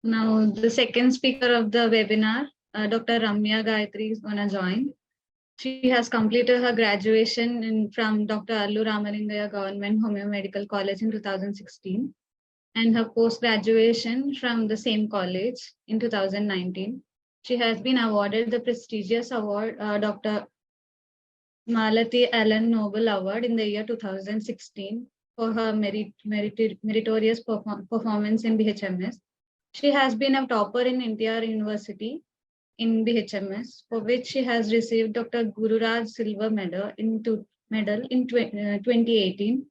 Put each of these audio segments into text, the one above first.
Now, the second speaker of the webinar, Dr. Ramya Gayatri is going to join. She has completed her graduation from Dr. Allu Ramalingaya Government Homeo Medical College in 2016 and her post-graduation from the same college in 2019. She has been awarded the prestigious award, Dr. Malati Allen Noble Award in the year 2016 for her meritorious performance in BHMS. She has been a topper in India University in BHMS, for which she has received Dr. Gururaj Silver Medal in 2018.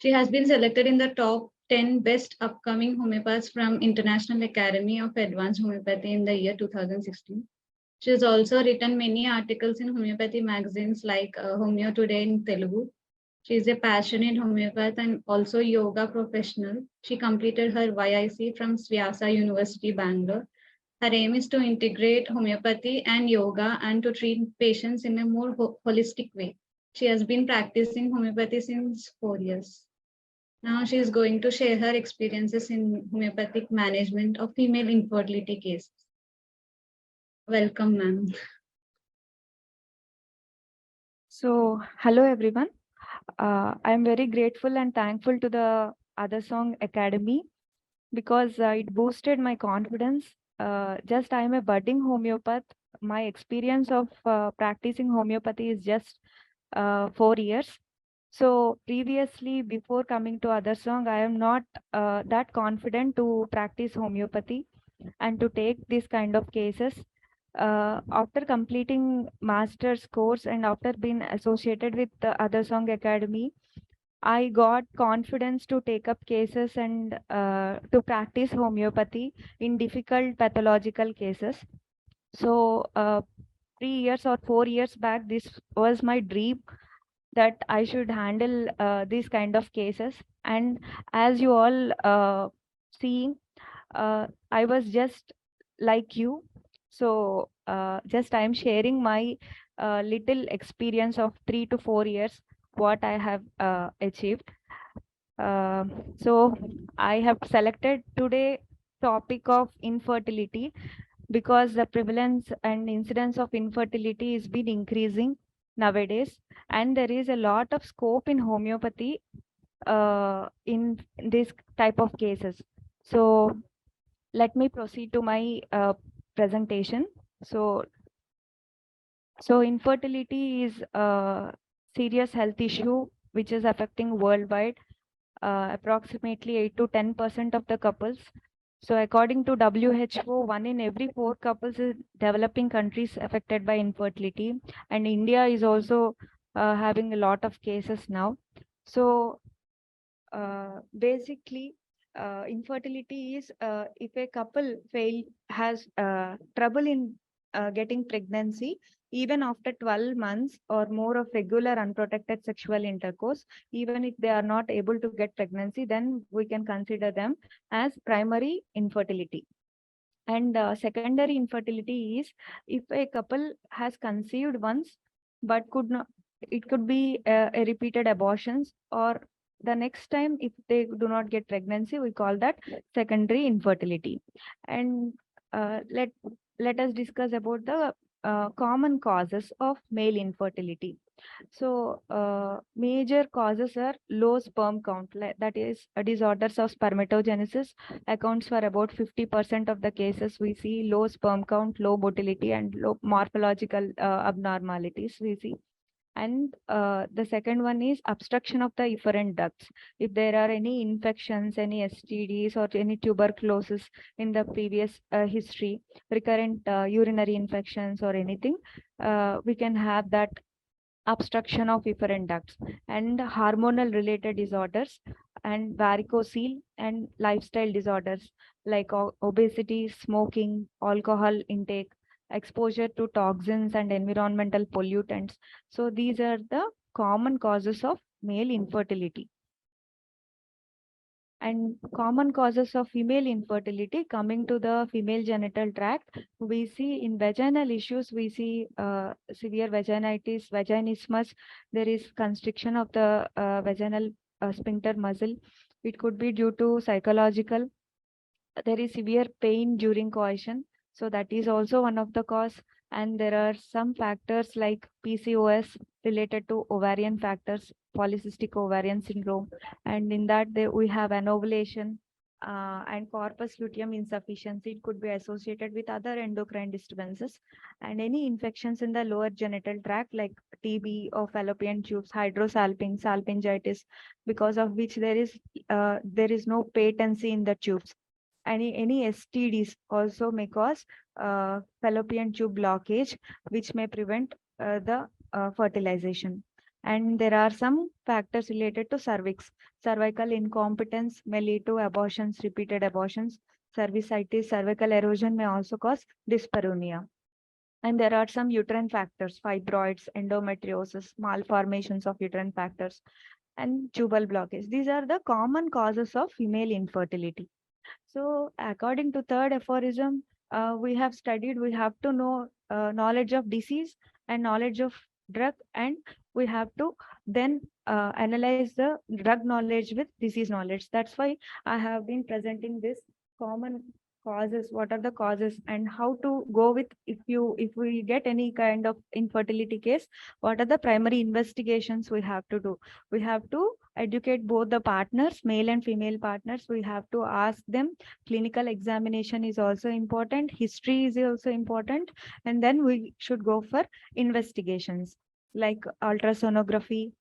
She has been selected in the top 10 best upcoming homeopaths from International Academy of Advanced Homeopathy in the year 2016. She has also written many articles in homeopathy magazines like Homeo Today in Telugu. She is a passionate homeopath and also yoga professional. She completed her YIC from Vyasa University, Bangalore. Her aim is to integrate homeopathy and yoga and to treat patients in a more holistic way. She has been practicing homeopathy since 4 years. Now she is going to share her experiences in homeopathic management of female infertility cases. Welcome, ma'am. So, hello everyone. I am very grateful and thankful to the Other Song Academy because it boosted my confidence. Just I am a budding homeopath. My experience of practicing homeopathy is just 4 years. So previously, before coming to Other Song, I am not that confident to practice homeopathy and to take this kind of cases. After completing master's course and after being associated with the Other Song Academy, I got confidence to take up cases and to practice homeopathy in difficult pathological cases. So 3 years or 4 years back, this was my dream that I should handle these kind of cases. And as you all seeing, I was just like you. So just I am sharing my little experience of 3 to 4 years, what I have achieved. So I have selected today topic of infertility because the prevalence and incidence of infertility is been increasing nowadays, and there is a lot of scope in homeopathy in this type of cases. So let me proceed to my presentation. So infertility is a serious health issue which is affecting worldwide approximately 8 to 10% of the couples. So according to WHO, 1 in every 4 couples in developing countries affected by infertility, and India is also having a lot of cases now. So basically, infertility is if a couple has trouble in getting pregnancy, even after 12 months or more of regular unprotected sexual intercourse, even if they are not able to get pregnancy, then we can consider them as primary infertility. And secondary infertility is if a couple has conceived once but could not, it could be a repeated abortions, or the next time if they do not get pregnancy, we call that secondary infertility. And let us discuss about the common causes of male infertility. So major causes are low sperm count, that is disorders of spermatogenesis accounts for about 50% of the cases. We see low sperm count, low motility, and low morphological abnormalities we see. And the second one is obstruction of the efferent ducts. If there are any infections, any STDs or any tuberculosis in the previous history, recurrent urinary infections or anything, we can have that obstruction of efferent ducts. And hormonal related disorders and varicocele and lifestyle disorders like obesity, smoking, alcohol intake, exposure to toxins and environmental pollutants. So these are the common causes of male infertility. And common causes of female infertility, coming to the female genital tract, we see in vaginal issues, we see severe vaginitis, vaginismus. There is constriction of the vaginal sphincter muscle. It could be due to psychological there is severe pain during coition. So that is also one of the cause. And there are some factors like PCOS related to ovarian factors, polycystic ovarian syndrome. And in that we have anovulation and corpus luteum insufficiency. It could be associated with other endocrine disturbances and any infections in the lower genital tract like TB or fallopian tubes, hydrosalpingo, salpingitis, because of which there is no patency in the tubes. Any STDs also may cause fallopian tube blockage, which may prevent the fertilization. And there are some factors related to cervix. Cervical incompetence may lead to abortions, repeated abortions. Cervicitis, cervical erosion may also cause dyspareunia. And there are some uterine factors, fibroids, endometriosis, malformations of uterine factors, and tubal blockage. These are the common causes of female infertility. So according to third aphorism, we have studied, we have to know knowledge of disease and knowledge of drug, and we have to then analyze the drug knowledge with disease knowledge. That's why I have been presenting this common causes, what are the causes and how to go with, if we get any kind of infertility case, what are the primary investigations we have to do. We have to educate both the partners, male and female partners. We have to ask them. Clinical examination is also important. History is also important. And then we should go for investigations like ultrasonography.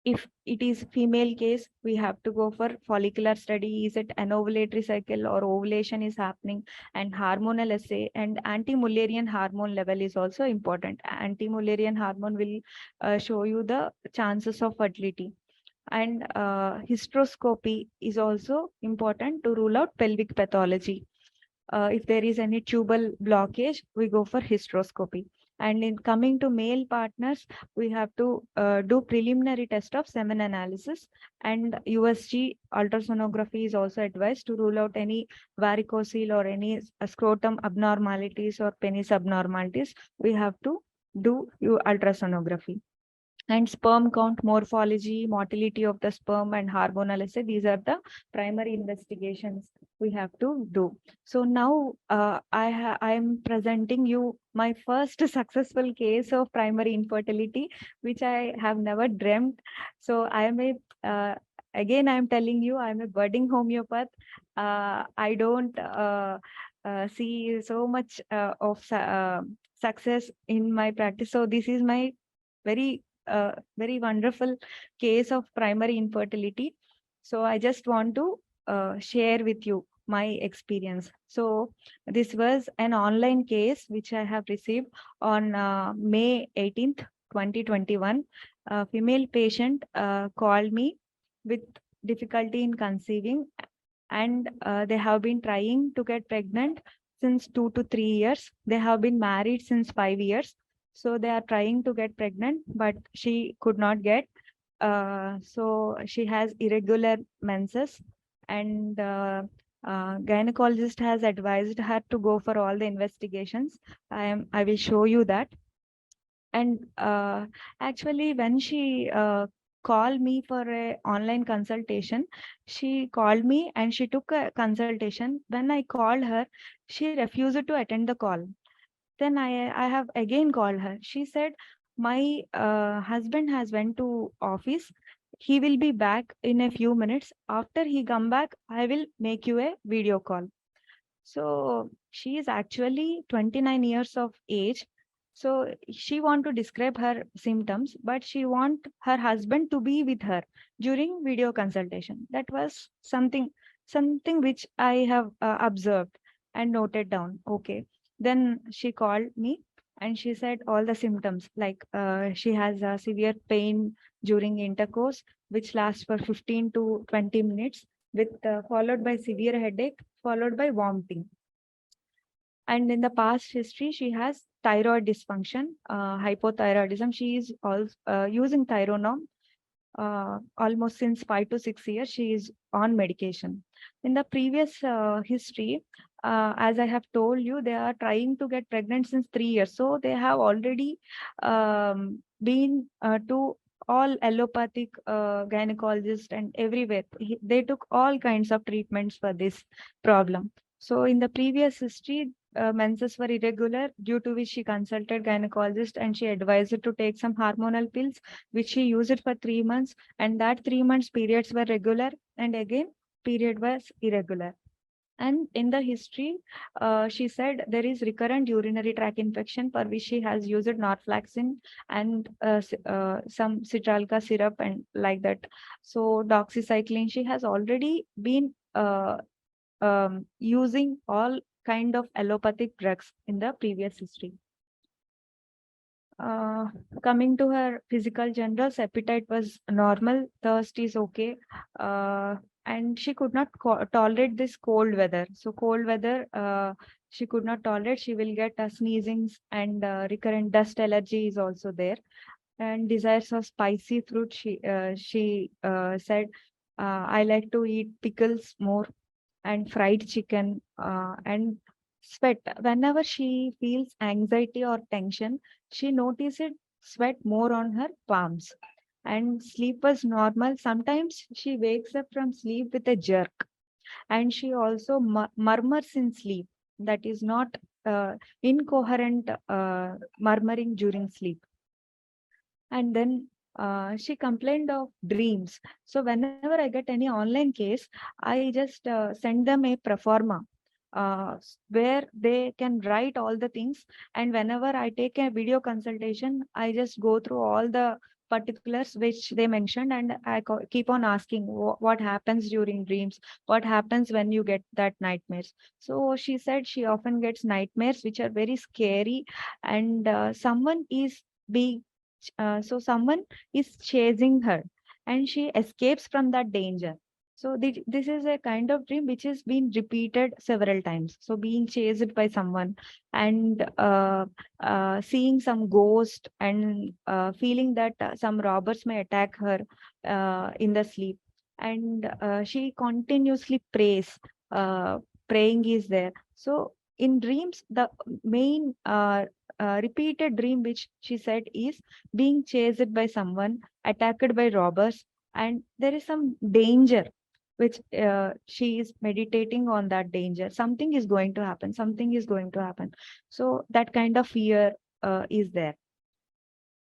If it is female case, we have to go for follicular study. Is it an ovulatory cycle or ovulation is happening? And hormonal assay and anti-Mullerian hormone level is also important. Anti-Mullerian hormone will show you the chances of fertility. And hysteroscopy is also important to rule out pelvic pathology. If there is any tubal blockage, we go for hysteroscopy. And in coming to male partners, we have to do preliminary test of semen analysis, and USG ultrasonography is also advised to rule out any varicocele or any scrotum abnormalities or penis abnormalities. We have to do ultrasonography. And sperm count, morphology, motility of the sperm, and hormonal assay. These are the primary investigations we have to do. So now I am presenting you my first successful case of primary infertility, which I have never dreamt. So I am again, I am telling you, I am a budding homeopath. I don't see so much of success in my practice. So this is my very very wonderful case of primary infertility. So I just want to share with you my experience. So this was an online case which I have received on May 18th, 2021. A female patient called me with difficulty in conceiving, and they have been trying to get pregnant since 2 to 3 years. They have been married since 5 years. So they are trying to get pregnant, but she could not get. So she has irregular menses, and gynecologist has advised her to go for all the investigations. I will show you that. And actually, when she called me for a online consultation, she called me and she took a consultation. When I called her, she refused to attend the call. Then I have again called her. She said, my husband has went to office. He will be back in a few minutes. After he come back, I will make you a video call. So she is actually 29 years of age. So she want to describe her symptoms, but she want her husband to be with her during video consultation. That was something which I have observed and noted down. Okay. Then she called me and she said all the symptoms, like she has a severe pain during intercourse, which lasts for 15 to 20 minutes, with followed by severe headache, followed by vomiting. And in the past history, she has thyroid dysfunction, hypothyroidism. She is also using Thyronorm almost since 5 to 6 years. She is on medication. In the previous history, as I have told you, they are trying to get pregnant since 3 years. So they have already been to all allopathic gynecologists and everywhere. They took all kinds of treatments for this problem. So in the previous history, menses were irregular, due to which she consulted gynecologist and she advised her to take some hormonal pills, which she used for 3 months. And that 3 months periods were regular, and again period was irregular. And in the history, she said there is recurrent urinary tract infection for which she has used norfloxacin and some citralca syrup and like that. So doxycycline, she has already been using all kind of allopathic drugs in the previous history. Uh, Coming to her physical generals, appetite was normal, thirst is okay, uh, and she could not tolerate this cold weather. So cold weather, she could not tolerate. She will get sneezings and recurrent dust allergy is also there. And desires of spicy fruit. She said, I like to eat pickles more and fried chicken and sweat. Whenever she feels anxiety or tension, she notices sweat more on her palms. And sleep was normal. Sometimes she wakes up from sleep with a jerk, and she also murmurs in sleep. That is not incoherent murmuring during sleep. And then she complained of dreams. So whenever I get any online case, I just send them a proforma where they can write all the things. And whenever I take a video consultation, I just go through all the particulars which they mentioned, and I keep on asking what happens during dreams, what happens when you get that nightmares. So she said she often gets nightmares which are very scary, and someone is being so someone is chasing her and she escapes from that danger. So this is a kind of dream which is being repeated several times. So being chased by someone and seeing some ghost and feeling that some robbers may attack her in the sleep. And she continuously prays. Praying is there. So in dreams, the main repeated dream which she said is being chased by someone, attacked by robbers, and there is some danger which she is meditating on that danger. Something is going to happen, something is going to happen. So that kind of fear is there.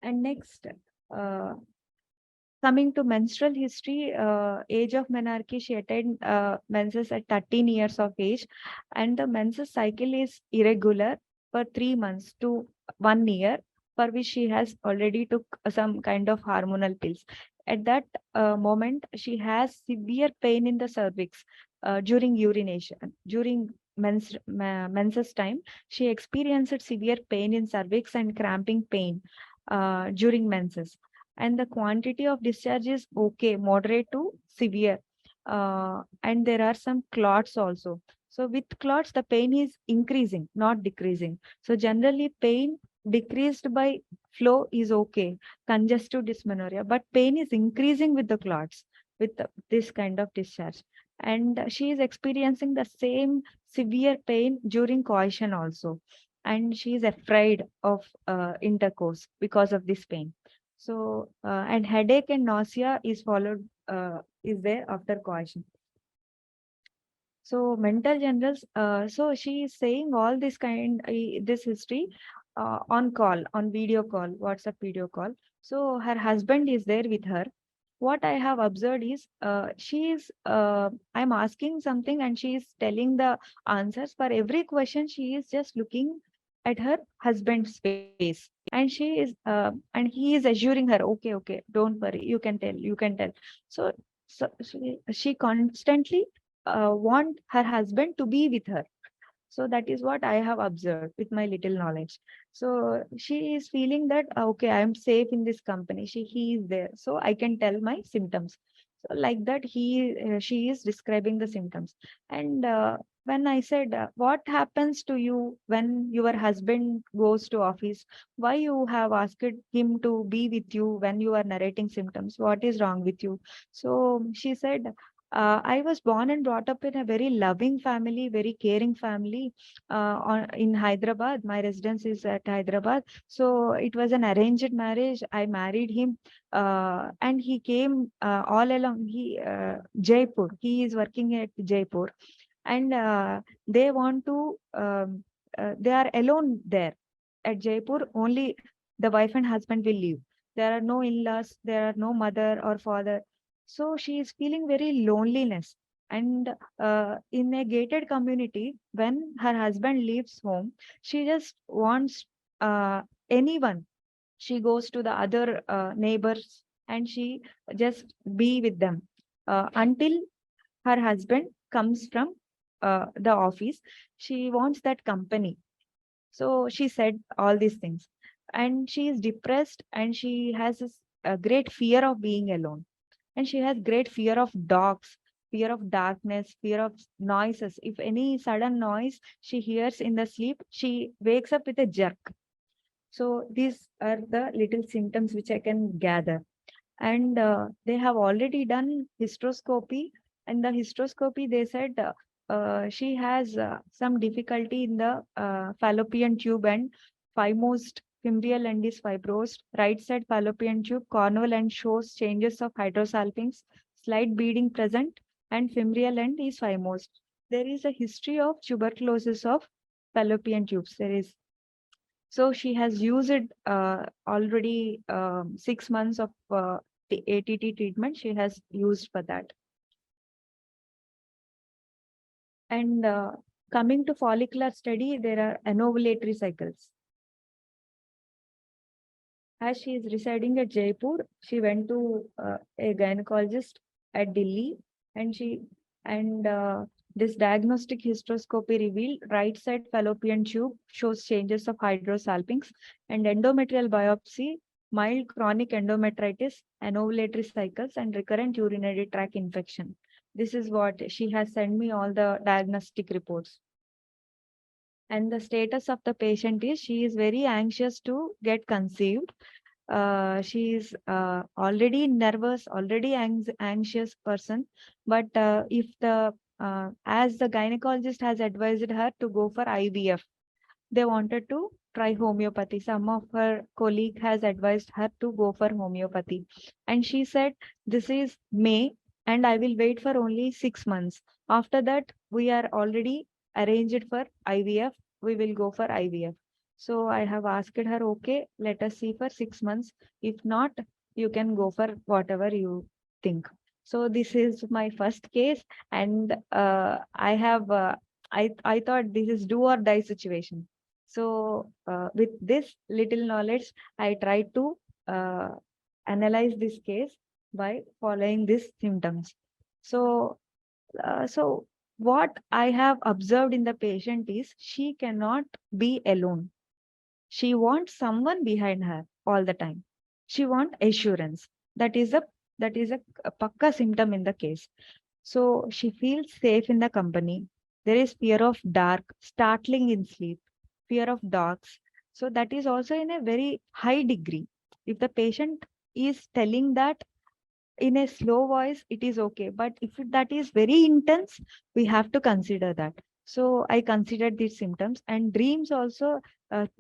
And next, uh, coming to menstrual history, age of menarche, she attained menses at 13 years of age, and the menses cycle is irregular for 3 months to 1 year, for which she has already took some kind of hormonal pills. At that moment, she has severe pain in the cervix during urination. During menses time, she experienced severe pain in cervix and cramping pain during menses, and the quantity of discharge is okay, moderate to severe. And there are some clots also. So with clots, the pain is increasing, not decreasing. So generally, pain decreased by flow is okay, congestive dysmenorrhea, but pain is increasing with the clots, with this kind of discharge. And she is experiencing the same severe pain during coition also. And she is afraid of intercourse because of this pain. So, and headache and nausea is followed, is there after coition. So mental generals, so she is saying all this this history on call, on video call, WhatsApp video call. So her husband is there with her. What I have observed is I'm asking something and she is telling the answers. For every question, she is just looking at her husband's face. And she is, and he is assuring her, okay, okay, don't worry, you can tell, you can tell. So, she constantly want her husband to be with her. So that is what I have observed with my little knowledge. So she is feeling that okay, I am safe in this company. He is there, so I can tell my symptoms. So like that, she is describing the symptoms. And when I said, what happens to you when your husband goes to office? Why you have asked him to be with you when you are narrating symptoms? What is wrong with you? So she said, I was born and brought up in a very loving family, very caring family in Hyderabad. My residence is at Hyderabad. So it was an arranged marriage. I married him and he came all along. Jaipur. He is working at Jaipur and they want to, they are alone there at Jaipur. Only the wife and husband will live. There are no in-laws, there are no mother or father. So she is feeling very loneliness. And in a gated community, when her husband leaves home, she just wants anyone. She goes to the other neighbors and she just be with them until her husband comes from the office. She wants that company. So she said all these things. And she is depressed and she has a great fear of being alone. And she has great fear of dogs, fear of darkness, fear of noises. If any sudden noise she hears in the sleep, she wakes up with a jerk. So these are the little symptoms which I can gather. And they have already done hysteroscopy. And the hysteroscopy, they said she has some difficulty in the fallopian tube and phimost fimbrial end is fibrosed. Right side fallopian tube, cornal end shows changes of hydrosalpinx, slight bleeding present, and fimbrial end is phimost. There is a history of tuberculosis of fallopian tubes. There is, so she has used already 6 months of the ATT treatment she has used for that. And coming to follicular study, there are anovulatory cycles. As she is residing at Jaipur, she went to a gynecologist at Delhi, and this diagnostic hysteroscopy revealed right side fallopian tube shows changes of hydrosalpinx, and endometrial biopsy, mild chronic endometritis, anovulatory cycles, and recurrent urinary tract infection. This is what she has sent me all the diagnostic reports. And the status of the patient is she is very anxious to get conceived. She is already nervous, already anxious person. But if the as the gynecologist has advised her to go for IVF, they wanted to try homeopathy. Some of her colleague has advised her to go for homeopathy. And she said, this is May and I will wait for only 6 months. After that, we are already arranged for IVF. We will go for IVF. So I have asked her, okay, let us see for 6 months. If not, you can go for whatever you think. So this is my first case. And I thought this is do or die situation. So with this little knowledge, I tried to uh, analyze this case by following these symptoms. So, so what I have observed in the patient is she cannot be alone. She wants someone behind her all the time. She wants assurance. That is a pakka symptom in the case. So she feels safe in the company. There is fear of dark, startling in sleep, fear of dogs. So that is also in a very high degree. If the patient is telling that in a slow voice, it is okay. But if that is very intense, we have to consider that. So I considered these symptoms, and dreams also,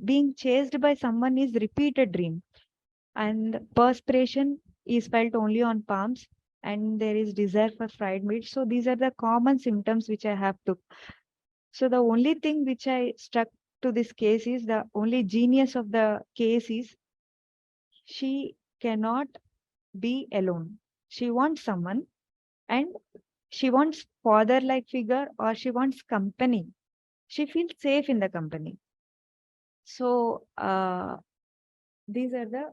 being chased by someone is repeated dream, and perspiration is felt only on palms, and there is desire for fried meat. So these are the common symptoms which I have took. So the only thing which I struck to this case is the only genius of the case is she cannot be alone. She wants someone, and she wants father-like figure, or she wants company. She feels safe in the company. So these are the,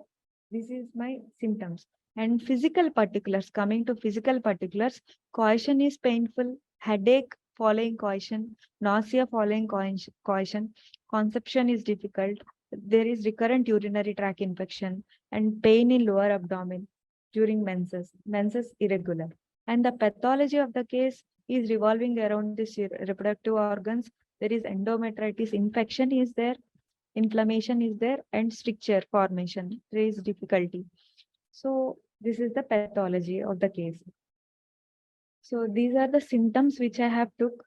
this is my symptoms. And physical particulars, coming to physical particulars, coition is painful, headache following coition, nausea following coition, conception is difficult, there is recurrent urinary tract infection, and pain in lower abdomen during menses irregular. And the pathology of the case is revolving around this reproductive organs. There is endometritis infection is there, inflammation is there, and stricture formation. There is difficulty. So this is the pathology of the case. So these are the symptoms which I have took.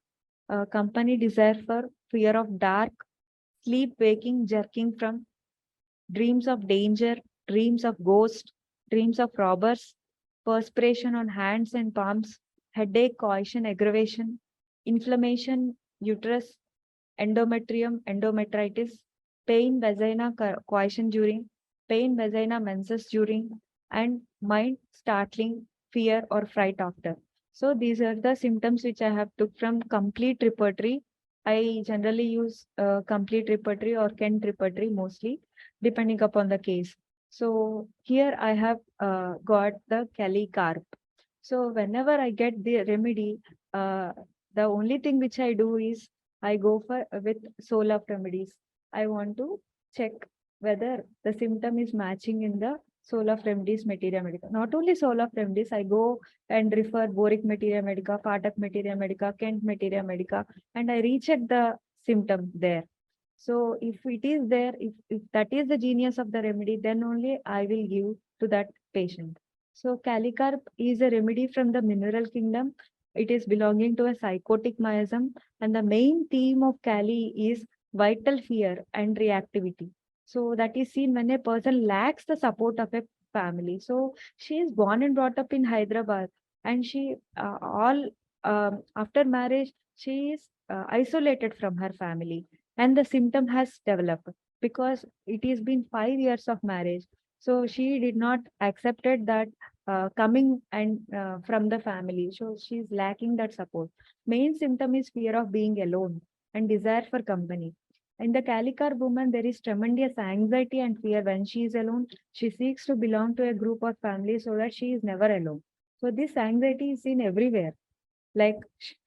Company desire for fear of dark, sleep waking, jerking from dreams of danger, dreams of ghosts, dreams of robbers, perspiration on hands and palms, headache, coition, aggravation, inflammation, uterus, endometrium, endometritis, pain, vagina, coition during, pain, vagina, menses during, and mind startling, fear or fright after. So these are the symptoms which I have took from complete repertory. I generally use complete repertory or Kent repertory mostly, depending upon the case. So here I have got the Cali carp. So whenever I get the remedy, the only thing which I do is I go for with soul of remedies. I want to check whether the symptom is matching in the soul of remedies materia medica. Not only soul of remedies, I go and refer boric materia medica, Patak materia medica, Kent materia medica, and I recheck the symptom there. So if it is there, if that is the genius of the remedy, then only I will give to that patient. So Calicarp is a remedy from the mineral kingdom. It is belonging to a psychotic miasm, and the main theme of Cali is vital fear and reactivity. So that is seen when a person lacks the support of a family. So she is born and brought up in Hyderabad, and she all after marriage she is isolated from her family, and the symptom has developed because it has been 5 years of marriage. So she did not accepted that coming and from the family. So she's lacking that support. Main symptom is fear of being alone and desire for company. In the Calicar woman, there is tremendous anxiety and fear when she is alone. She seeks to belong to a group or family so that she is never alone. So this anxiety is seen everywhere, like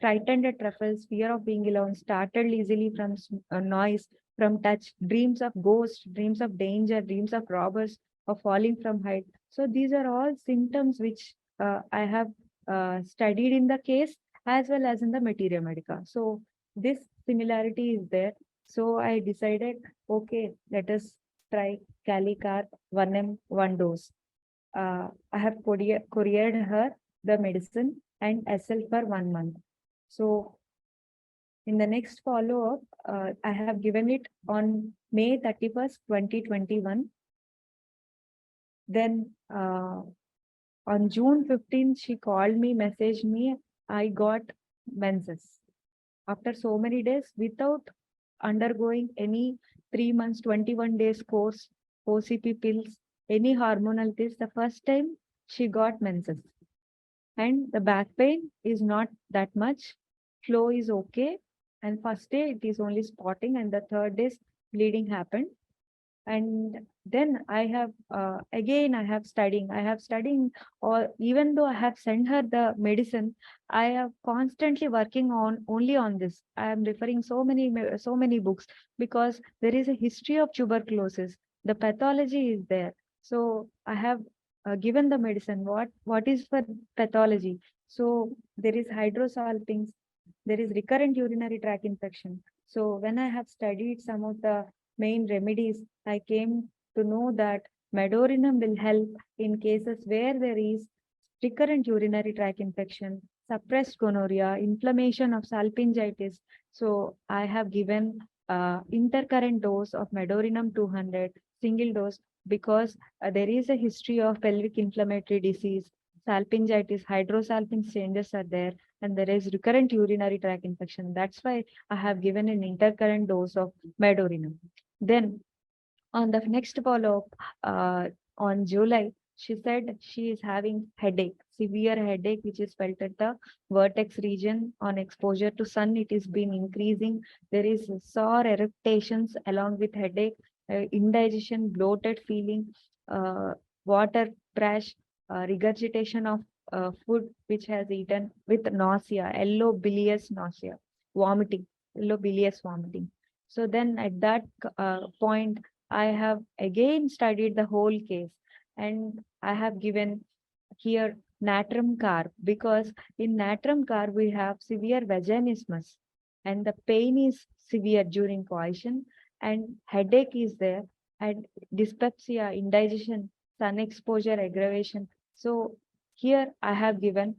frightened at truffles, fear of being alone, startled easily from noise, from touch, dreams of ghosts, dreams of danger, dreams of robbers, of falling from height. So these are all symptoms which I have studied in the case as well as in the materia medica. So this similarity is there. So I decided, okay, let us try Calicar 1M 1 dose. I have couriered her the medicine and SL for 1 month. So in the next follow-up, I have given it on May 31st, 2021. Then on June 15th, she called me, messaged me, I got menses. After so many days, without undergoing any 3 months, 21 days course, OCP pills, any hormonal pills, the first time she got menses. And the back pain is not that much. Flow is okay. And first day it is only spotting, and the third day bleeding happened. And then I have again I have studying, or even though I have sent her the medicine, I have constantly working on only on this. I am referring so many books because there is a history of tuberculosis. The pathology is there. So I have given the medicine. What is for pathology? So there is hydrosalpinx, there is recurrent urinary tract infection. So when I have studied some of the main remedies, I came to know that medorinum will help in cases where there is recurrent urinary tract infection, suppressed gonorrhea, inflammation of salpingitis. So I have given intercurrent dose of medorinum 200 single dose because there is a history of pelvic inflammatory disease, salpingitis, hydrosalpinx changes are there, and there is recurrent urinary tract infection. That's why I have given an intercurrent dose of medorinum. Then on the next follow-up, on July, she said she is having headache, severe headache, which is felt at the vertex region. On exposure to sun, it is been increasing. There is sore eruptions along with headache, indigestion, bloated feeling, uh, water brash, regurgitation of food which has eaten with nausea, yellow bilious nausea, vomiting, yellow bilious vomiting. So then at that point, I have again studied the whole case, and I have given here natrum carb because in natrum carb we have severe vaginismus, and the pain is severe during coition, and headache is there, and dyspepsia, indigestion, sun exposure aggravation. So here I have given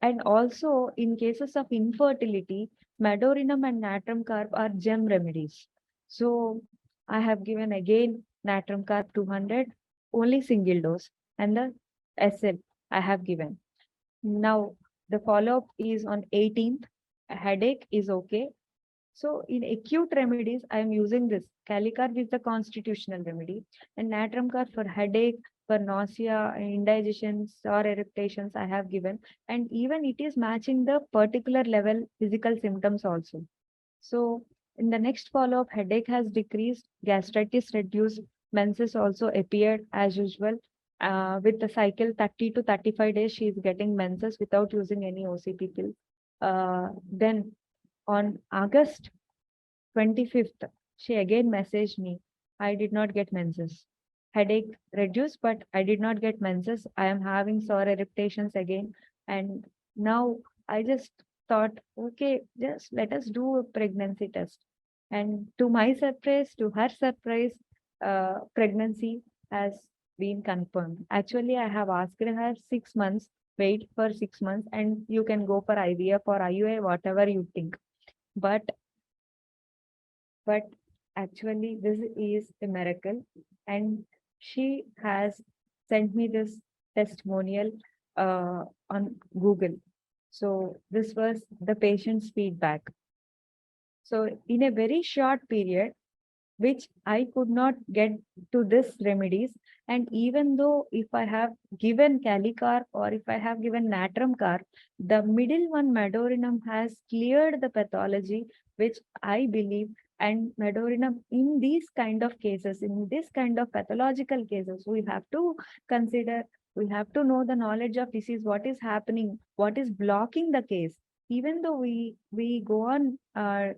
And also in cases of infertility, Madorinum and natrum carb are gem remedies. So I have given again natrum carb 200, only single dose, and the SL I have given. Now the follow-up is on 18th. A headache is okay. So in acute remedies, I am using this. Calicarb is the constitutional remedy, and natrum carb for headache, for nausea, indigestion, or eructations I have given, and even it is matching the particular level physical symptoms also. So in the next follow-up, headache has decreased, gastritis reduced, menses also appeared as usual. With the cycle 30 to 35 days, she is getting menses without using any OCP pill. Then on August 25th, she again messaged me. I did not get menses. Headache reduced, but I did not get menses. I am having sore eructations again. And now I just thought, okay, just let us do a pregnancy test. And to my surprise, to her surprise, pregnancy has been confirmed. Actually, I have asked her 6 months, wait for 6 months, and you can go for IVF or IUI, whatever you think. But but actually this is a miracle, and she has sent me this testimonial on Google. So this was the patient's feedback. So in a very short period, which I could not get to this remedies. And even though if I have given Calicar or if I have given Natrum car, the middle one Madorinum has cleared the pathology, which I believe. And Madorinum in these kind of cases, in this kind of pathological cases, we have to consider, we have to know the knowledge of disease, what is happening, what is blocking the case. Even though we go on uh,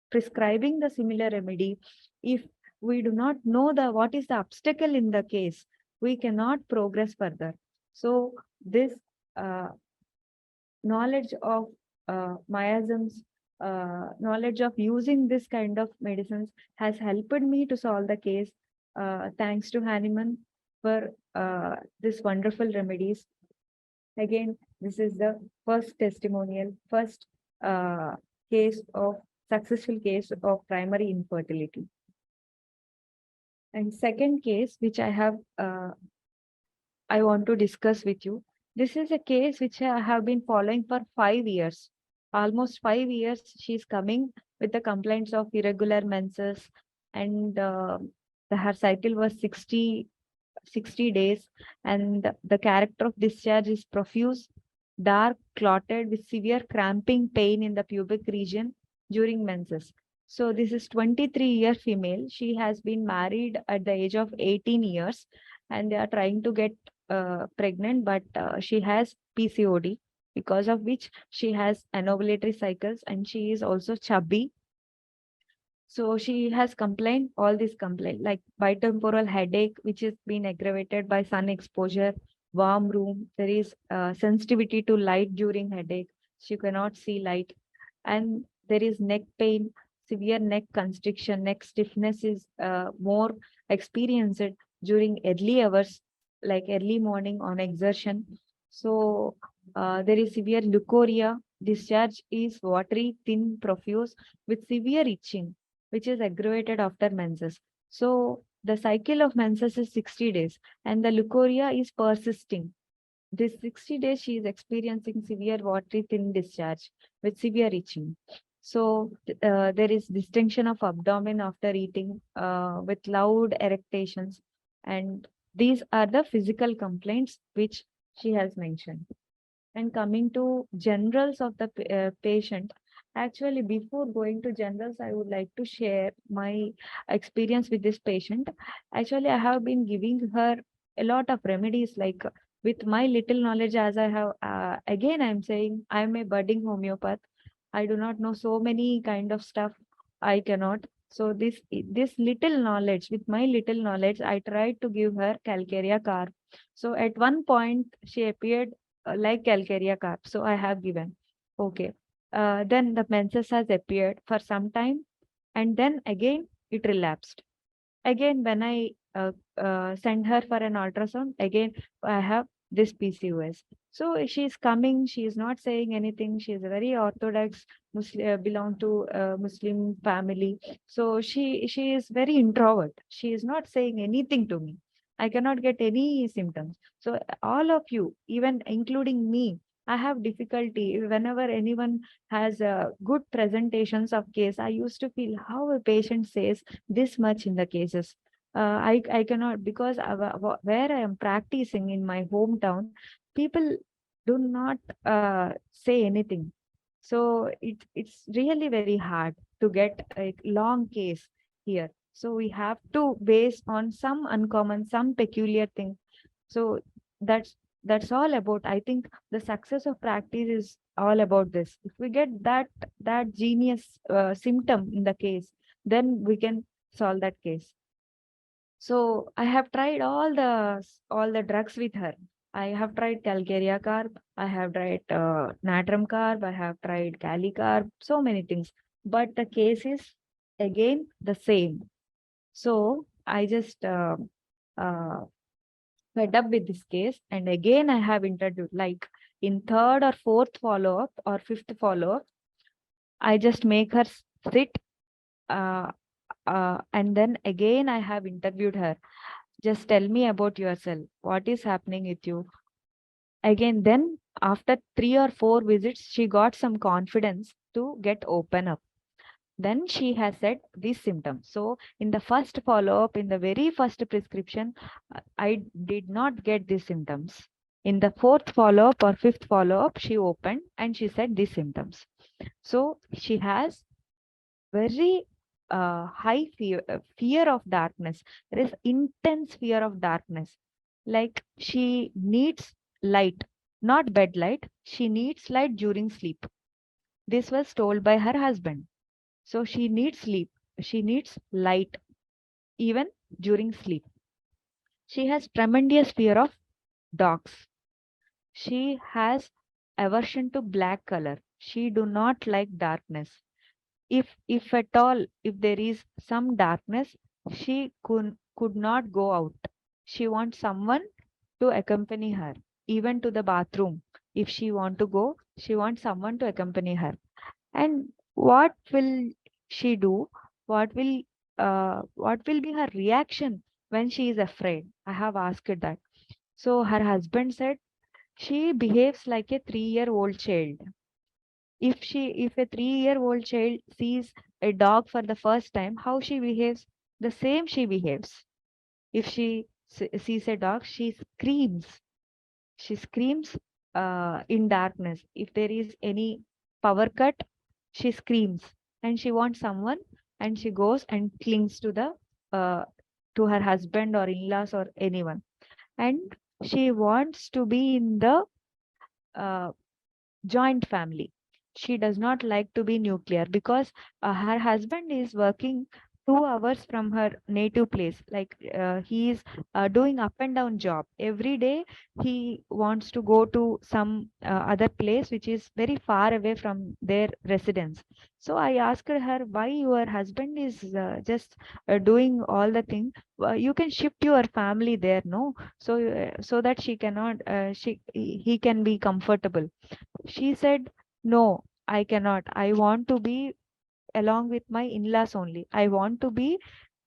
prescribing the similar remedy, if we do not know the what is the obstacle in the case, we cannot progress further. So this uh, knowledge of miasms, knowledge of using this kind of medicines has helped me to solve the case. Thanks to Hahnemann for this wonderful remedies. Again, this is the first testimonial, first uh, case of successful case of primary infertility. And second case, which I want to discuss with you. This is a case which I have been following for 5 years. Almost 5 years, she's coming with the complaints of irregular menses, and her cycle was 60 days, and the character of discharge is profuse, dark, clotted with severe cramping pain in the pubic region during menses. So this is 23-year female. She has been married at the age of 18 years, and they are trying to get pregnant, but she has PCOD, because of which she has anovulatory cycles, and she is also chubby. So she has complained, all these complaint, like bitemporal headache, which is being aggravated by sun exposure, warm room. There is sensitivity to light during headache. She cannot see light. And there is neck pain, severe neck constriction, neck stiffness is more experienced during early hours, like early morning on exertion. So there is severe leukorrhea. Discharge is watery, thin, profuse with severe itching, which is aggravated after menses. So the cycle of menses is 60 days, and the leukorrhea is persisting. This 60 days, she is experiencing severe watery thin discharge with severe itching. So there is distension of abdomen after eating with loud eructations. And these are the physical complaints which she has mentioned. And coming to generals of the patient, actually, before going to generals, I would like to share my experience with this patient. Actually, I have been giving her a lot of remedies, like with my little knowledge, as I have, again, I'm saying I'm a budding homeopath. I do not know so many kind of stuff. I cannot. So this little knowledge, with my little knowledge, I tried to give her Calcarea carb. So at one point, she appeared like Calcarea carb. So I have given. Okay. Then the menses has appeared for some time, and then again it relapsed. Again, when I send her for an ultrasound, again I have this PCOS. So she is coming, she is not saying anything. She is a very orthodox Muslim, belong to a Muslim family. So she is very introvert. She is not saying anything to me. I cannot get any symptoms. So all of you, even including me, I have difficulty whenever anyone has good presentations of case. I used to feel how a patient says this much in the cases. I cannot, because where I am practicing in my hometown, people do not say anything. So it's really very hard to get a long case here. So we have to base on some uncommon, some peculiar thing. So that's that's all about. I think the success of practice is all about this. If we get that genius symptom in the case, then we can solve that case. So I have tried all the drugs with her. I have tried Calcarea carb, I have tried natrum carb, I have tried Cali carb, so many things. But the case is again the same. So I just uh, fed up with this case, and again I have introduced, like in third or fourth follow up or fifth follow up, I just make her sit, uh, and then again I have interviewed her. Just tell me about yourself. What is happening with you? Again, then after 3 or 4 visits, she got some confidence to get open up. Then she has said these symptoms. So in the first follow-up, in the very first prescription, I did not get these symptoms. In the fourth follow-up or fifth follow-up, she opened and she said these symptoms. So she has very high fear of darkness. There is intense fear of darkness. Like she needs light, not bed light. She needs light during sleep. This was told by her husband. So she needs sleep. She needs light even during sleep. She has tremendous fear of dogs. She has aversion to black color. She do not like darkness. If at all, if there is some darkness, she could not go out. She wants someone to accompany her, even to the bathroom. If she want to go, she wants someone to accompany her. And what will she do? What will be her reaction when she is afraid? I have asked that. So her husband said she behaves like a 3-year-old child. If a 3-year-old child sees a dog for the first time, how she behaves, the same she behaves. If she sees a dog, she screams in darkness. If there is any power cut, she screams and she wants someone, and she goes and clings uh, to her husband or in-laws or anyone, and she wants to be in the uh, joint family. She does not like to be nuclear because her husband is working 2 hours from her native place. Like he is doing up and down job every day. He wants to go to some other place which is very far away from their residence. So I asked her, why your husband is just doing all the thing. You can shift your family there, no? So that she cannot, he can be comfortable. She said, no, I cannot. I want to be along with my in-laws only. I want to be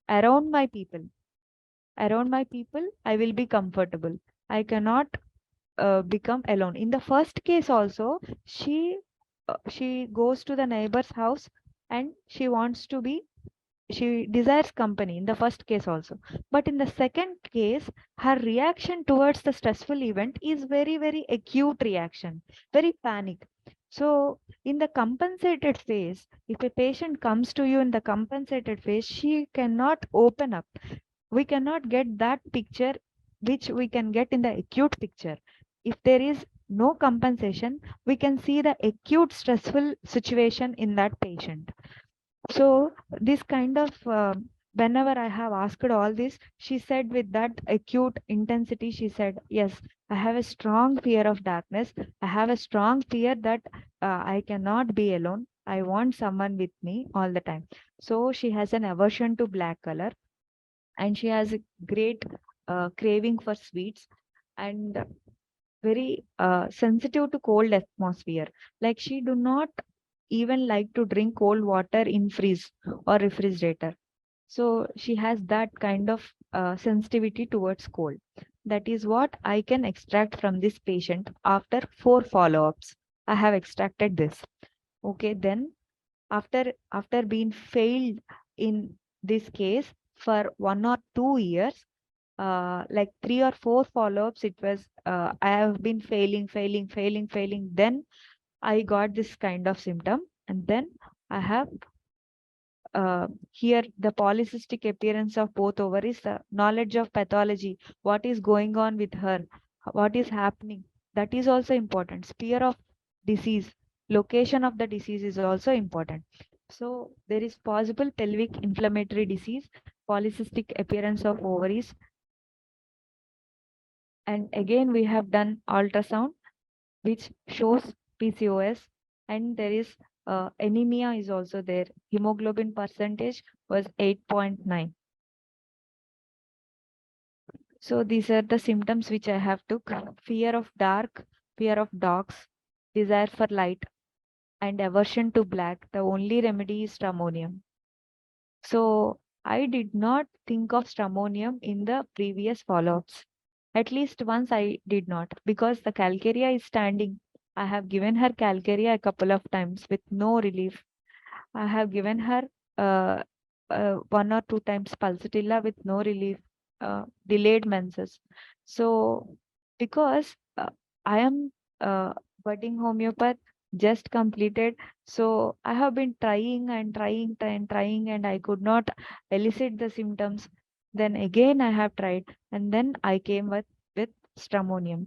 around my people. Around my people, I will be comfortable. I cannot become alone. In the first case also, she goes to the neighbor's house and she desires company in the first case also. But in the second case, her reaction towards the stressful event is very, very acute reaction, very panic. So in the compensated phase, if a patient comes to you in the compensated phase, she cannot open up. We cannot get that picture which we can get in the acute picture. If there is no compensation, we can see the acute stressful situation in that patient. So this kind of whenever I have asked all this, she said with that acute intensity, she said, yes, I have a strong fear of darkness. I have a strong fear that I cannot be alone. I want someone with me all the time. So she has an aversion to black color, and she has a great craving for sweets. And very sensitive to cold atmosphere. Like she do not even like to drink cold water in freeze or refrigerator. So she has that kind of sensitivity towards cold. That is what I can extract from this patient after 4 follow-ups. I have extracted this. Okay, then after being failed in this case for 1 or 2 years, like 3 or 4 follow-ups, it was I have been failing. Then I got this kind of symptom, and then I have here the polycystic appearance of both ovaries, the knowledge of pathology, what is going on with her, what is happening. That is also important. Sphere of disease, location of the disease is also important. So there is possible pelvic inflammatory disease, polycystic appearance of ovaries, and again we have done ultrasound which shows PCOS, and there is anemia is also there. Hemoglobin percentage was 8.9. So these are the symptoms which I have took: fear of dark, fear of dogs, desire for light, and aversion to black. The only remedy is stramonium. So I did not think of stramonium in the previous follow-ups. At least once I did not, because the calcarea is standing. I have given her calcarea a couple of times with no relief. I have given her 1 or 2 times pulsatilla with no relief, delayed menses. So, because I am budding homeopath, just completed, so I have been trying, and I could not elicit the symptoms. Then again, I have tried, and then I came with stramonium.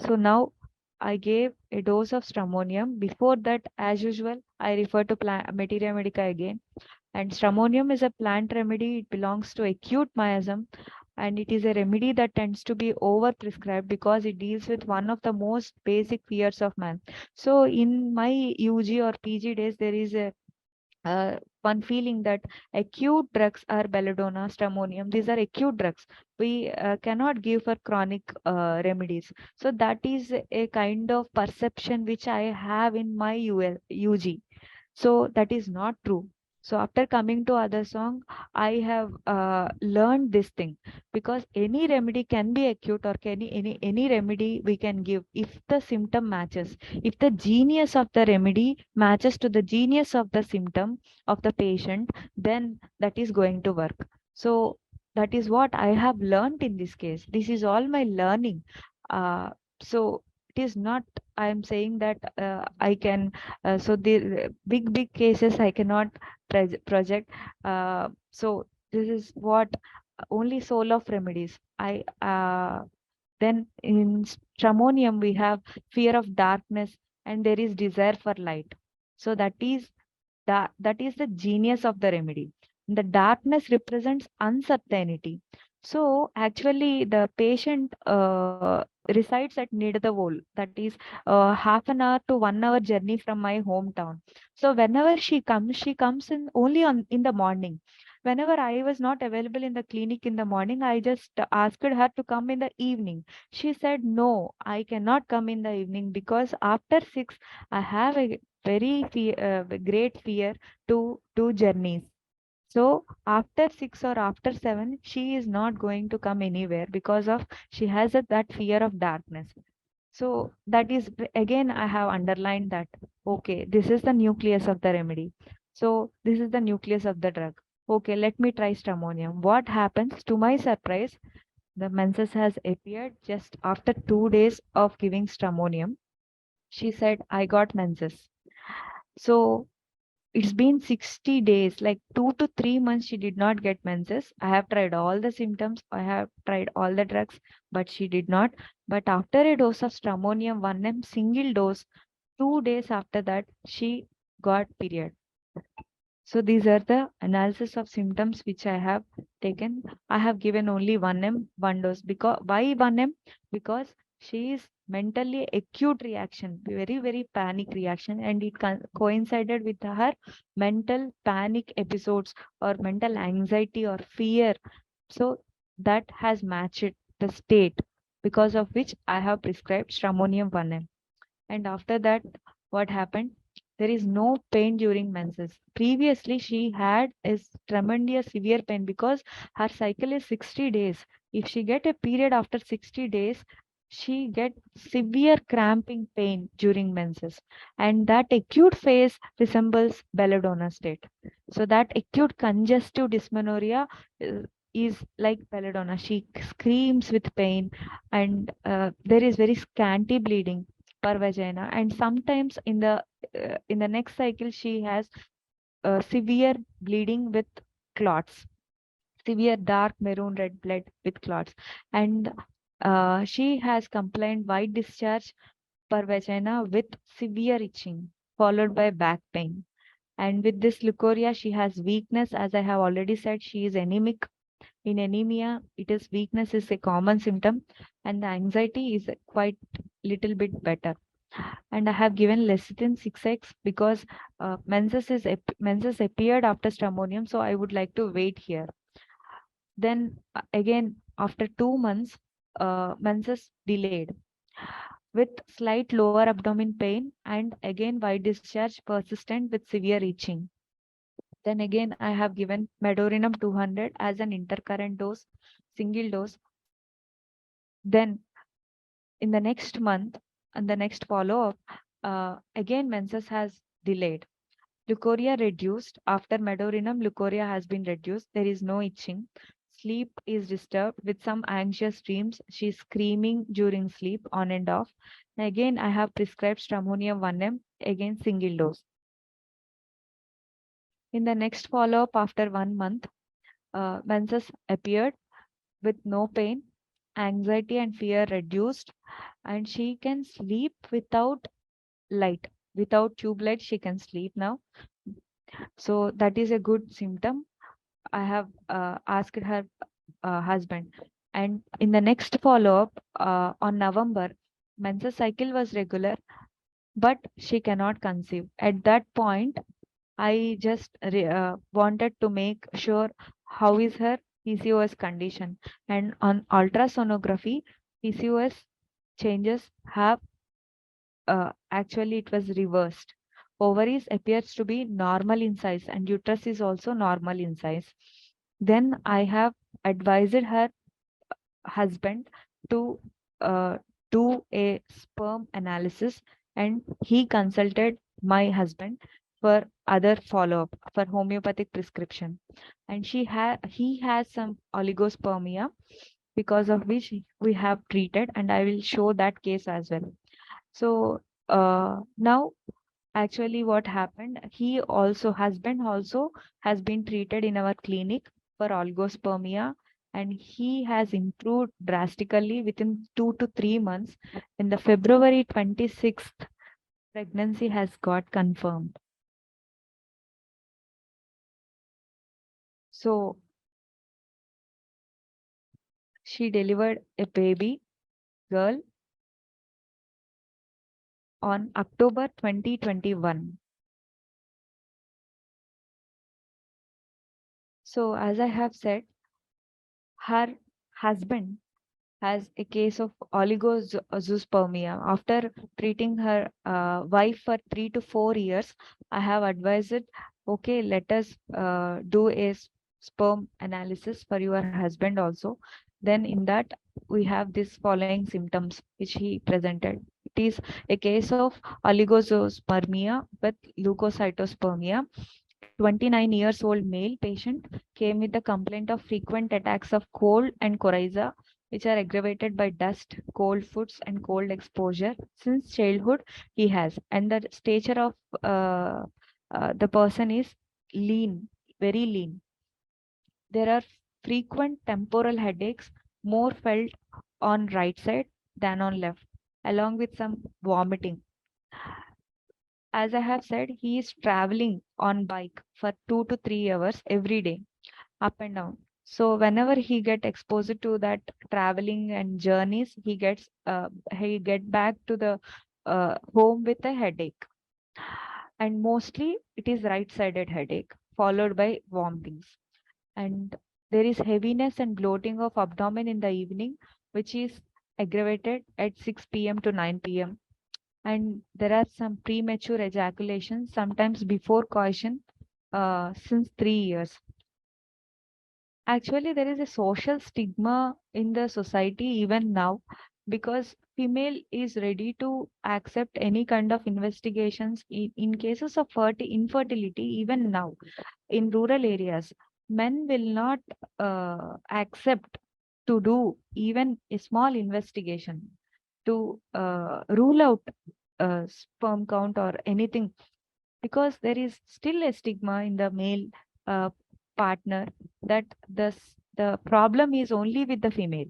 So now I gave a dose of stramonium. Before that, as usual, I refer to Materia Medica again. And stramonium is a plant remedy. It belongs to acute miasm, and it is a remedy that tends to be overprescribed because it deals with one of the most basic fears of man. So in my UG or PG days, there is a one feeling that acute drugs are belladonna, stramonium. These are acute drugs. We cannot give for chronic remedies. So that is a kind of perception which I have in my UG. So that is not true. So after coming to other song, I have learned this thing, because any remedy can be acute, or any remedy we can give if the symptom matches, if the genius of the remedy matches to the genius of the symptom of the patient, then that is going to work. So that is what I have learned in this case. This is all my learning. So it is not, I am saying that I can so the big cases I cannot project. So this is what only soul of remedies. I then in stramonium we have fear of darkness, and there is desire for light. So that is the genius of the remedy. The darkness represents uncertainty. So actually, the patient resides at Nidadavol, that is half an hour to 1 hour journey from my hometown. So whenever she comes in only on in the morning. Whenever I was not available in the clinic in the morning, I just asked her to come in the evening. She said, "No, I cannot come in the evening because after 6, I have a great fear to do journeys. So after 6 or after 7, she is not going to come anywhere because of she has that fear of darkness." So that is again I have underlined that, okay, this is the nucleus of the remedy. So this is the nucleus of the drug. Okay, let me try stramonium. What happens? To my surprise, the menses has appeared just after 2 days of giving stramonium. She said, "I got menses." So it's been 60 days, like 2 to 3 months, she did not get menses. I have tried all the symptoms, I have tried all the drugs, but she did not. But after a dose of stramonium 1 m single dose, 2 days after that, she got period. So these are the analysis of symptoms which I have taken. I have given only 1 m, 1 dose. Because why 1 m? Because she is mentally acute reaction, very panic reaction, and it coincided with her mental panic episodes or mental anxiety or fear. So that has matched the state. because of which I have prescribed stramonium 1 m. And after that, what happened? There is no pain during menses. Previously, she had a tremendous severe pain because her cycle is 60 days. If she get a period after 60 days, she get severe cramping pain during menses. And that acute phase resembles belladonna state. So that acute congestive dysmenorrhea is like belladonna. She screams with pain and there is very scanty bleeding per vagina, and sometimes in the next cycle she has severe bleeding with clots, severe dark maroon red blood with clots, and she has complained white discharge per vagina with severe itching followed by back pain. And with this leukorrhea, she has weakness. As I have already said, she is anemic. In anemia, it is weakness is a common symptom, and the anxiety is quite little bit better. And I have given lecithin 6x because menses appeared after stramonium, so I would like to wait here. Then again, after 2 months, menses delayed with slight lower abdomen pain and again white discharge persistent with severe itching. Then again, I have given medorinum 200 as an intercurrent dose, single dose. Then in the next month and the next follow-up, again menses has delayed. Leukorrhea reduced. After medorinum, leukorrhea has been reduced. There is no itching. Sleep is disturbed with some anxious dreams. She's screaming during sleep on and off. And again, I have prescribed stramonium 1 m, again single dose. In the next follow-up after 1 month, menses appeared with no pain, anxiety and fear reduced, and she can sleep without light. Without tube light, she can sleep now. So that is a good symptom. I have asked her husband. And in the next follow-up on November, menstrual cycle was regular, but she cannot conceive. At that point, I just wanted to make sure how is her PCOS condition. And on ultrasonography, PCOS changes have actually it was reversed. Ovaries appears to be normal in size and uterus is also normal in size. Then I have advised her husband to uh, do a sperm analysis, and he consulted my husband for other follow-up for homeopathic prescription. And he has some oligospermia because of which we have treated, and I will show that case as well. So now actually what happened, husband also has been treated in our clinic for oligospermia, and he has improved drastically within 2 to 3 months. In the February 26th, pregnancy has got confirmed. So she delivered a baby girl on October 2021. So as I have said, her husband has a case of oligozoospermia. After treating her wife for 3 to 4 years, I have advised, okay, let us do a sperm analysis for your husband also. Then in that, we have this following symptoms which he presented. It is a case of oligozoospermia with leukocytospermia. 29 years old male patient came with the complaint of frequent attacks of cold and coryza, which are aggravated by dust, cold foods, and cold exposure. Since childhood, he has, and the stature of the person is lean, very lean. There are frequent temporal headaches, more felt on right side than on left, along with some vomiting. As I have said, he is traveling on bike for 2 to 3 hours every day, up and down. So whenever he get exposed to that traveling and journeys, he get back to the home with a headache, and mostly it is right-sided headache followed by vomitings. And there is heaviness and bloating of abdomen in the evening, which is aggravated at 6 p.m. to 9 p.m. And there are some premature ejaculation, sometimes before caution, since 3 years. Actually, there is a social stigma in the society even now, because female is ready to accept any kind of investigations in cases of infertility. Even now in rural areas, men will not accept to do even a small investigation to rule out sperm count or anything, because there is still a stigma in the male uh, partner that the problem is only with the female.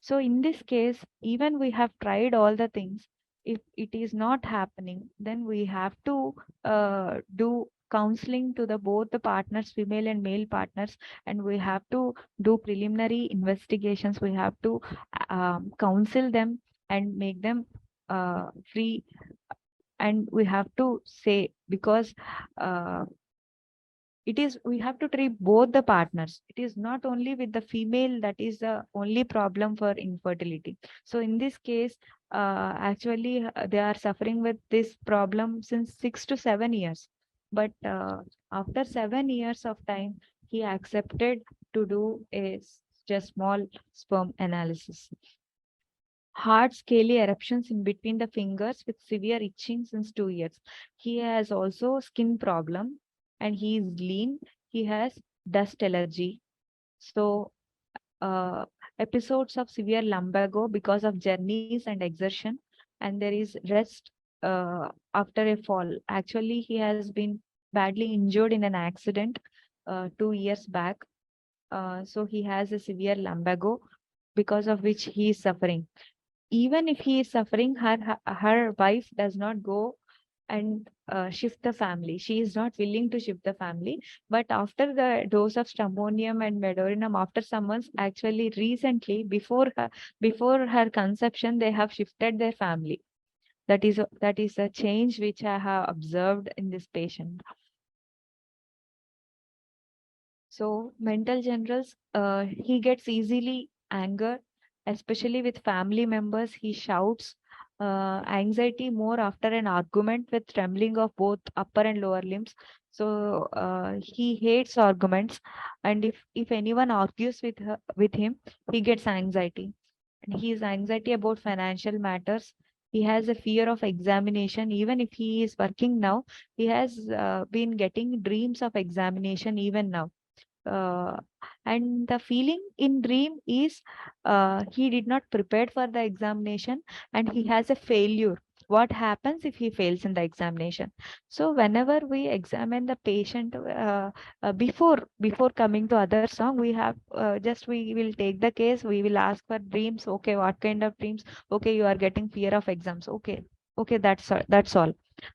So in this case, even we have tried all the things, if it is not happening, then we have to do counseling to the both the partners, female and male partners, and we have to do preliminary investigations. We have to counsel them and make them free, and we have to say, because uh, it is, we have to treat both the partners. It is not only with the female that is the only problem for infertility. So in this case, actually they are suffering with this problem since 6 to 7 years. But after 7 years of time, he accepted to do just small sperm analysis. Hard scaly eruptions in between the fingers with severe itching since 2 years. He has also skin problem, and he is lean. He has dust allergy. So uh, episodes of severe lumbago because of journeys and exertion, and there is rest after a fall. Actually, he has been badly injured in an accident 2 years back. So he has a severe lumbago, because of which he is suffering. Even if he is suffering, her wife does not go and shift the family. She is not willing to shift the family. But after the dose of stramonium and medorinum, after some months, actually recently, before her conception, they have shifted their family. That is a change which I have observed in this patient. So mental generals, he gets easily anger, especially with family members. He shouts, anxiety more after an argument with trembling of both upper and lower limbs. So he hates arguments, and if anyone argues with him, he gets anxiety. And he is anxiety about financial matters. He has a fear of examination. Even if he is working now, he has been getting dreams of examination even now. uh, and the feeling in dream is he did not prepare for the examination, and he has a failure. What happens if he fails in the examination? So whenever we examine the patient, before coming to other song, we have just we will take the case, we will ask for dreams. Okay, what kind of dreams? Okay, you are getting fear of exams. Okay, okay, that's all.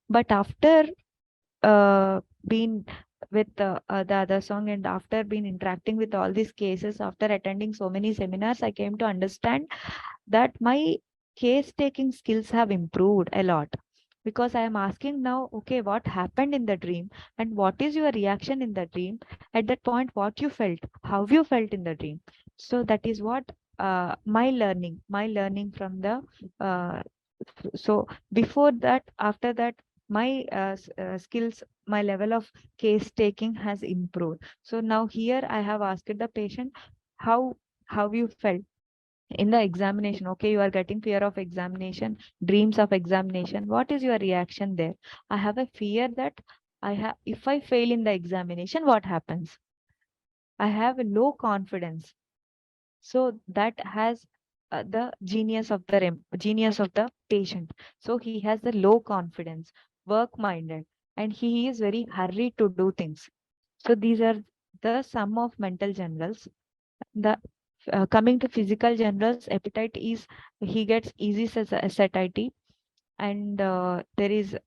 But after been with the other song, and after been interacting with all these cases, after attending so many seminars, I came to understand that my case taking skills have improved a lot, because I am asking now, okay, what happened in the dream, and what is your reaction in the dream? At that point, what you felt, how you felt in the dream. So that is what my learning from the uh, so before that, after that, my skills, my level of case taking has improved. So now here I have asked the patient, how you felt in the examination. Okay, you are getting fear of examination, dreams of examination. What is your reaction there? I have a fear that if I fail in the examination, what happens? I have a low confidence. So that has the genius of the patient. So he has the low confidence, work minded, and he is very hurried to do things. So these are the sum of mental generals. The coming to physical generals, appetite is, he gets easy satiety, and there is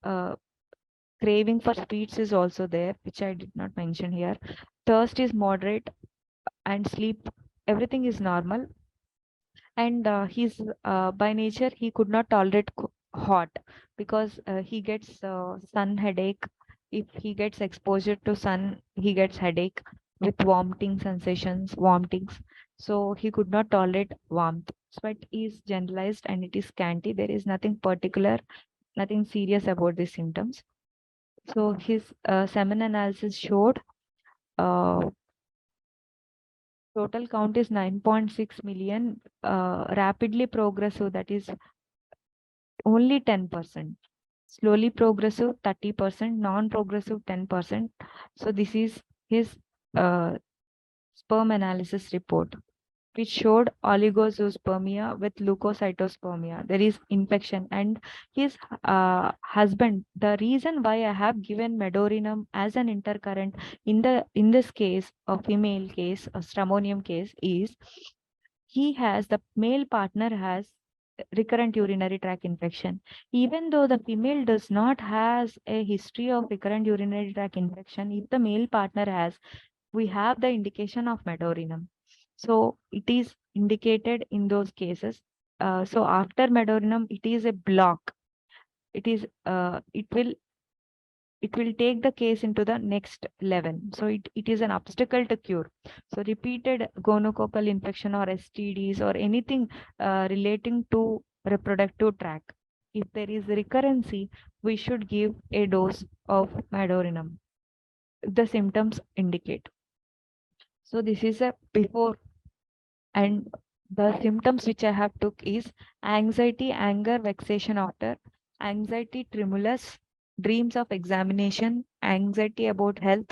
craving for sweets is also there, which I did not mention here. Thirst is moderate, and sleep, everything is normal. And he's by nature he could not tolerate hot, because he gets sun headache. If he gets exposure to sun, he gets headache with vomiting sensations, vomitings. So he could not tolerate warmth. Sweat is generalized and it is scanty. There is nothing particular, nothing serious about these symptoms. So his semen analysis showed total count is 9.6 million, rapidly progressive, that is only 10%, slowly progressive 30%, non-progressive 10%. So this is his uh, sperm analysis report, which showed oligozoospermia with leukocytospermia. There is infection, and his husband. The reason why I have given medorinum as an intercurrent in this case, a female case, a stramonium case, is the male partner has recurrent urinary tract infection. Even though the female does not has a history of recurrent urinary tract infection, if the male partner has, we have the indication of medorinum. So it is indicated in those cases. So after medorinum, it is a block. It will take the case into the next level. So it is an obstacle to cure. So repeated gonococcal infection or STDs or anything relating to reproductive tract, if there is recurrency, we should give a dose of medorinum if the symptoms indicate. So this is a before, and the symptoms which I have took is anxiety, anger, vexation after, anxiety, tremulous, dreams of examination, anxiety about health,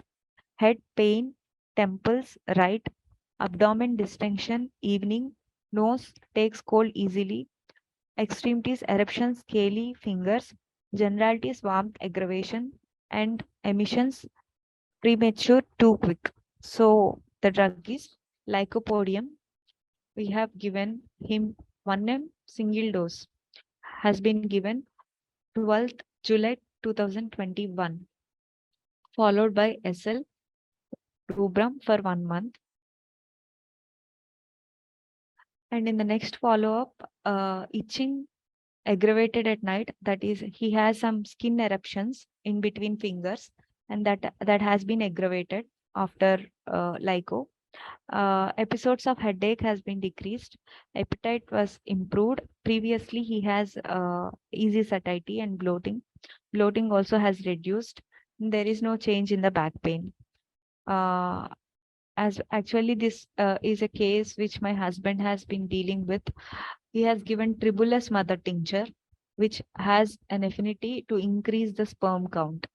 head pain, temples, right, abdomen distension, evening, nose takes cold easily, extremities, eruptions, scaly fingers, generalities, warmth, aggravation, and emissions, premature, too quick. So the drug is lycopodium. We have given him 1 m single dose, has been given 12th July 2021, followed by SL rubrum for 1 month. And in the next follow-up, itching aggravated at night, that is, he has some skin eruptions in between fingers, and that has been aggravated after lyco. Episodes of headache has been decreased. Appetite was improved. Previously, he has easy satiety and bloating. Bloating also has reduced. There is no change in the back pain. As actually this is a case which my husband has been dealing with. He has given tribulus mother tincture, which has an affinity to increase the sperm count.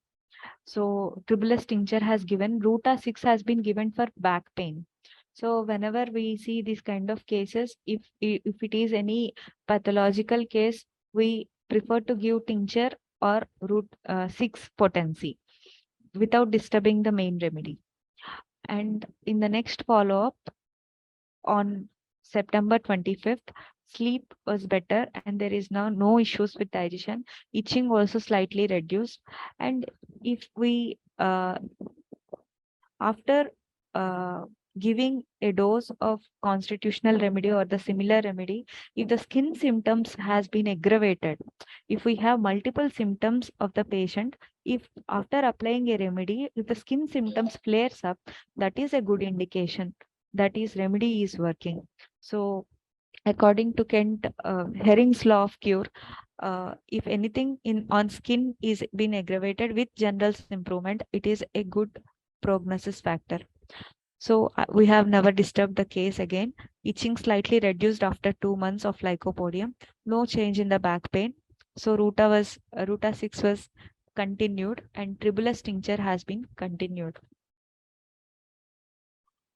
So tribulus tincture has given, Ruta 6 has been given for back pain. So whenever we see these kind of cases, if it is any pathological case, we prefer to give tincture or root 6 potency without disturbing the main remedy. And in the next follow-up on September 25th, sleep was better and there is now no issues with digestion. Itching also slightly reduced. And if we after giving a dose of constitutional remedy or the similar remedy, if the skin symptoms has been aggravated, if we have multiple symptoms of the patient, if after applying a remedy, if the skin symptoms flares up, that is a good indication that is remedy is working. So according to Kent Herring's law of cure, if anything in on skin is been aggravated with general improvement, it is a good prognosis factor. So we have never disturbed the case again. Itching slightly reduced after 2 months of lycopodium. No change in the back pain. So Ruta 6 was continued and tribulus tincture has been continued.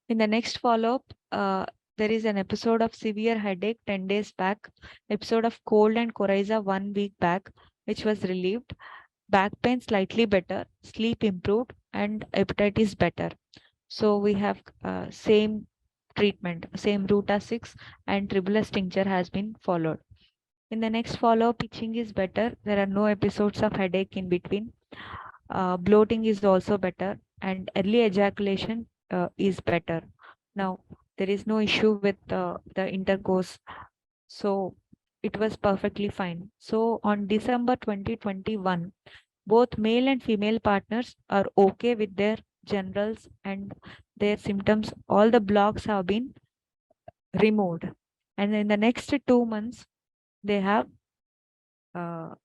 In the next follow-up, there is an episode of severe headache 10 days back, episode of cold and coryza 1 week back, which was relieved. Back pain slightly better, sleep improved, and appetite is better. So we have same treatment, same Ruta 6 and tribulus tincture has been followed. In the next follow-up, itching is better. There are no episodes of headache in between. Bloating is also better, and early ejaculation is better. Now, there is no issue with the intercourse. So it was perfectly fine. So on December 2021, both male and female partners are okay with their generals and their symptoms. All the blocks have been removed. And in the next 2 months, they have uh,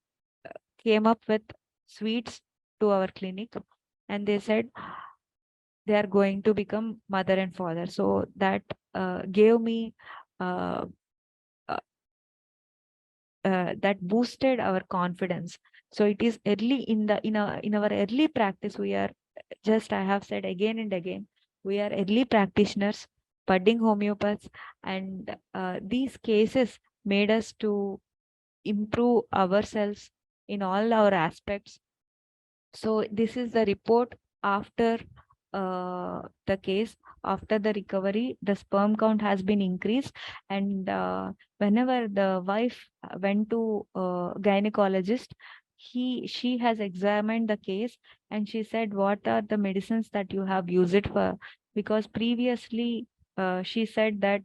came up with sweets to our clinic, and they said they are going to become mother and father. So that gave me uh, uh, that boosted our confidence. So it is early in our early practice. We are just, I have said again and again, we are early practitioners, budding homeopaths, and these cases made us to improve ourselves in all our aspects. So this is the report after the case. After the recovery, the sperm count has been increased, and whenever the wife went to gynecologist, she has examined the case, and she said, "What are the medicines that you have used it for?" Because previously, she said that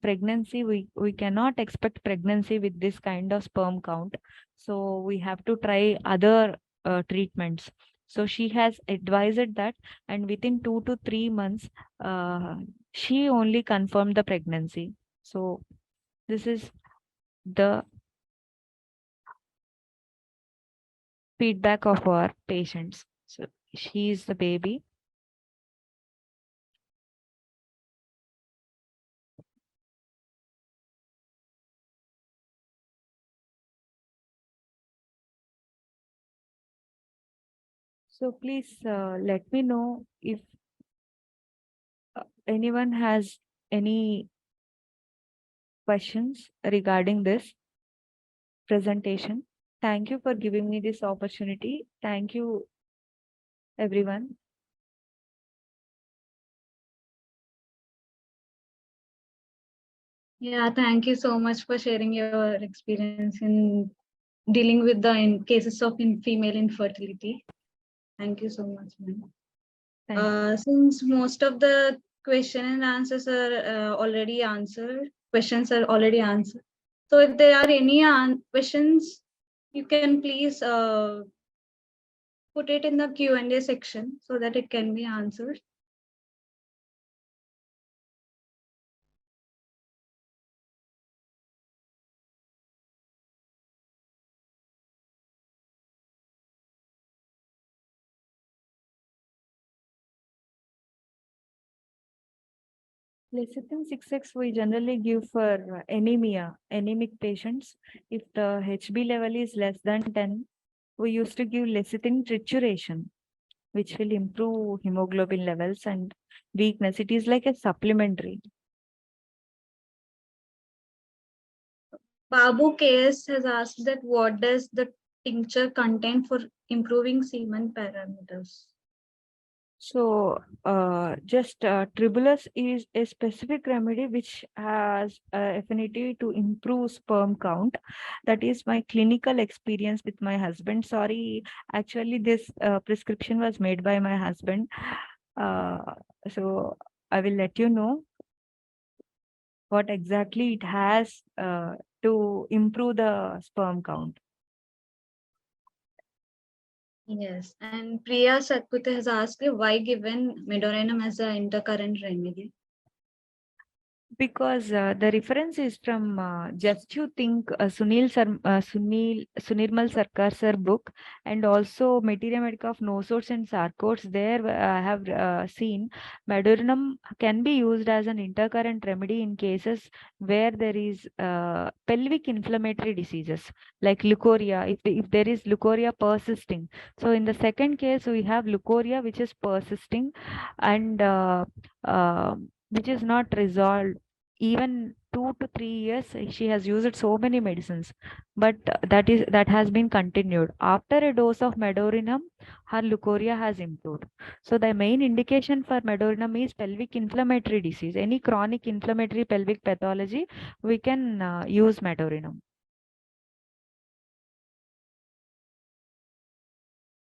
pregnancy, we cannot expect pregnancy with this kind of sperm count, so we have to try other treatments. So she has advised that, and within 2 to 3 months, she only confirmed the pregnancy. So this is the feedback of our patients. So she is the baby. So please let me know if anyone has any questions regarding this presentation. Thank you for giving me this opportunity. Thank you, everyone. Yeah, thank you so much for sharing your experience in dealing with the cases of female infertility. Thank you so much, ma'am. Thank you. Since most of the question and answers are already answered, questions are already answered. So if there are any questions, you can please put it in the Q&A section so that it can be answered. Lecithin 6x we generally give for anemia, anemic patients. If the HB level is less than 10, we used to give lecithin trituration, which will improve hemoglobin levels and weakness. It is like a supplementary. Babu KS has asked that what does the tincture contain for improving semen parameters? So, just tribulus is a specific remedy which has affinity to improve sperm count. That is my clinical experience with my husband. Sorry, actually, this prescription was made by my husband. So, I will let you know what exactly it has to improve the sperm count. Yes, and Priya Satpute has asked why given medorinum as an intercurrent remedy? Because the reference is from Just You Think, Sunirmal Sarkar sir book, and also Materia Medica of Nosodes and Sarcodes. There I have seen Madurinum can be used as an intercurrent remedy in cases where there is pelvic inflammatory diseases like leukorrhea, if there is leukorrhea persisting. So in the second case, we have leukorrhea which is persisting, and which is not resolved. Even 2 to 3 years, she has used so many medicines, but that has been continued. After a dose of medorinum, her leukorrhea has improved. So the main indication for medorinum is pelvic inflammatory disease. Any chronic inflammatory pelvic pathology, we can use medorinum.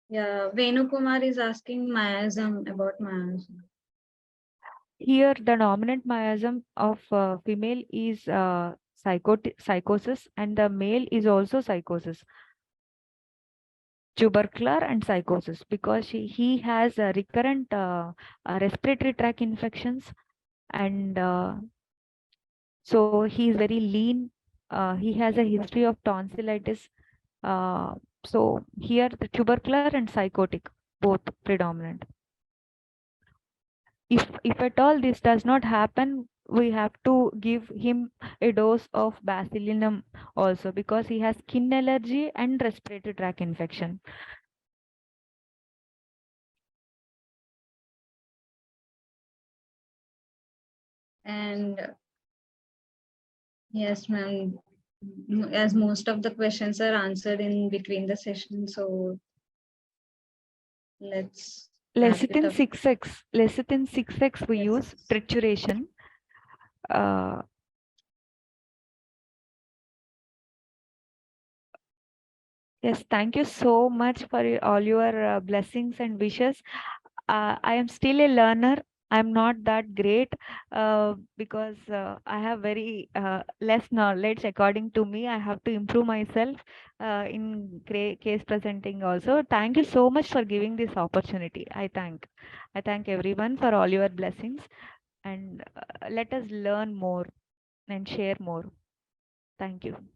Yeah, Venu Kumar is asking miasm about miasm. Here, the dominant miasm of female is psychosis, and the male is also psychosis, tubercular and psychosis, because he has recurrent respiratory tract infections, and So he is very lean. He has a history of tonsillitis. Uh, so here the tubercular and psychotic both predominant. If at all this does not happen, we have to give him a dose of bacillinum also, because he has skin allergy and respiratory tract infection. And yes, ma'am, as most of the questions are answered in between the session, so let's wrap it Lecithin up. 6x, lecithin 6x we Yes. use trituration. Uh, yes, thank you so much for all your blessings and wishes. I am still a learner. I'm not that great because I have very less knowledge. According to me, I have to improve myself in case presenting also. Thank you so much for giving this opportunity. I thank everyone for all your blessings, and let us learn more and share more. Thank you.